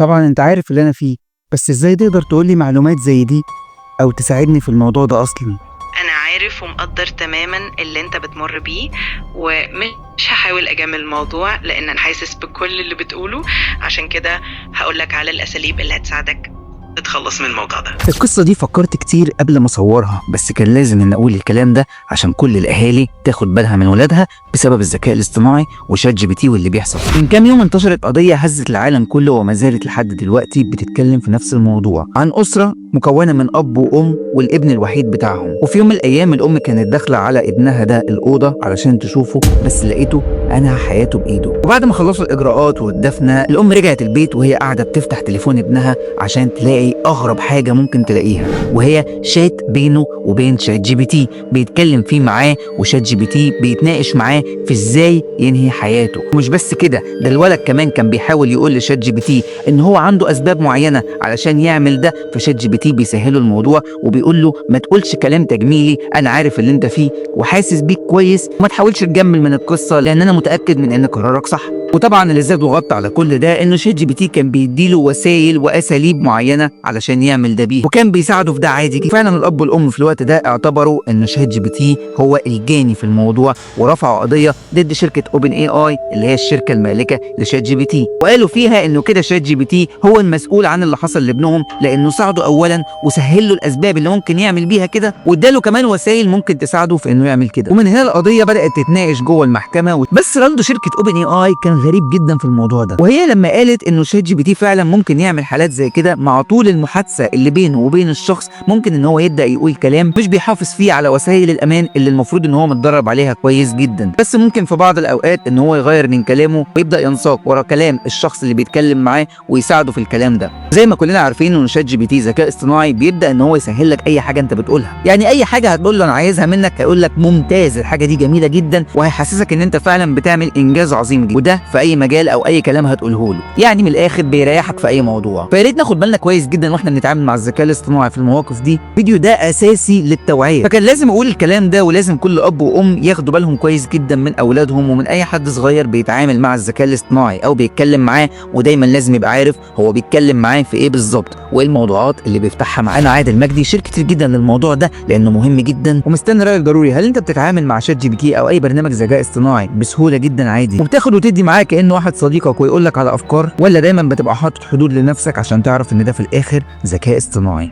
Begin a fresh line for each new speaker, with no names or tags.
طبعا انت عارف اللي انا فيه، بس ازاي تقدر تقولي معلومات زي دي او تساعدني في الموضوع ده اصلا؟
انا عارف ومقدر تماما اللي انت بتمر بيه، ومش هحاول اجامل الموضوع لان انا حاسس بكل اللي بتقوله. عشان كده هقولك على الاساليب اللي هتساعدك تتخلص من الموضوع ده.
القصة دي فكرت كتير قبل ما اصورها، بس كان لازم ان اقول الكلام ده عشان كل الاهالي تاخد بالها من ولادها بسبب الذكاء الاصطناعي وشات جي بي تي واللي بيحصل. من كام يوم انتشرت قضية هزت العالم كله وما زالت لحد دلوقتي بتتكلم في نفس الموضوع، عن اسرة مكونة من اب وام والابن الوحيد بتاعهم. وفي يوم من الايام الام كانت داخلة على ابنها ده الاوضة علشان تشوفه، بس لقيته انهى حياته بايده. وبعد ما خلصوا الاجراءات والدفنة الام رجعت البيت وهي قاعدة بتفتح تليفون ابنها عشان تلاقي اغرب حاجة ممكن تلاقيها، وهي شات بينه وبين شات جي بي تي بيتكلم فيه معاه، وشات جي بي تي بيتناقش معاه في ازاي ينهي حياته. ومش بس كده، ده الولد كمان كان بيحاول يقول لشات جي بي تي ان هو عنده اسباب معينة علشان يعمل ده، فشات جي بي تي بيسهله الموضوع وبيقول له ما تقولش كلام تجميلي، انا عارف اللي انت فيه وحاسس بيك كويس، وما تحاولش تجمل من القصة لان انا متأكد من ان قرارك صح. وطبعا اللي زاد وغطى على كل ده انه شات جي بي تي كان بيديله وسائل واساليب معينه علشان يعمل ده بيه، وكان بيساعده في ده عادي. فعلا الاب والام في الوقت ده اعتبروا ان شات جي بي تي هو الجاني في الموضوع، ورفعوا قضيه ضد شركه اوبن اي اي اللي هي الشركه المالكه لشات جي بي تي، وقالوا فيها انه كده شات جي بي تي هو المسؤول عن اللي حصل لابنهم، لانه ساعده اولا وسهل له الاسباب اللي ممكن يعمل بيها كده، واداله كمان وسائل ممكن تساعده في انه يعمل كده. ومن هنا القضيه بدات تتناقش جوه المحكمه. بس رد شركه اوبن اي اي كان غريب جدا في الموضوع ده، وهي لما قالت انه شات جي بي تي فعلا ممكن يعمل حالات زي كده مع طول المحادثه اللي بينه وبين الشخص، ممكن ان هو يبدا يقول كلام مش بيحافظ فيه على وسائل الامان اللي المفروض ان هو متدرب عليها كويس جدا، بس ممكن في بعض الاوقات ان هو يغير من كلامه ويبدا ينساق ورا كلام الشخص اللي بيتكلم معاه ويساعده في الكلام ده. زي ما كلنا عارفين ان شات جي بي تي ذكاء اصطناعي بيبدا ان هو يسهل لك اي حاجه انت بتقولها، يعني اي حاجه هتقول له انا عايزها منك هيقول لك ممتاز، الحاجه دي جميله جدا، وهيحسسك ان انت فعلا بتعمل انجاز عظيم جدا، وده في اي مجال او اي كلام هتقوله له، يعني من الاخر بيريحك في اي موضوع. فيا ريت ناخد بالنا كويس جدا واحنا بنتعامل مع الذكاء الاصطناعي في المواقف دي. الفيديو ده اساسي للتوعيه، فكان لازم اقول الكلام ده، ولازم كل اب وام ياخدوا بالهم كويس جدا من اولادهم ومن اي حد صغير بيتعامل مع الذكاء الاصطناعي او بيتكلم معاه، ودايما لازم يبقى عارف هو بيتكلم معاه في ايه بالظبط وايه الموضوعات اللي بيفتحها معاه. انا عادل مجدي، شير كتير جدا للموضوع ده لانه مهم جدا، ومستني رايك ضروري. هل انت بتتعامل مع شات جي بي تي او اي برنامج ذكاء اصطناعي بسهوله جدا عادي وبتاخد وتدي معاه كانه واحد صديقك ويقول لك على افكار، ولا دايما بتبقى حاطط حدود لنفسك عشان تعرف ان ده في الاخر ذكاء اصطناعي؟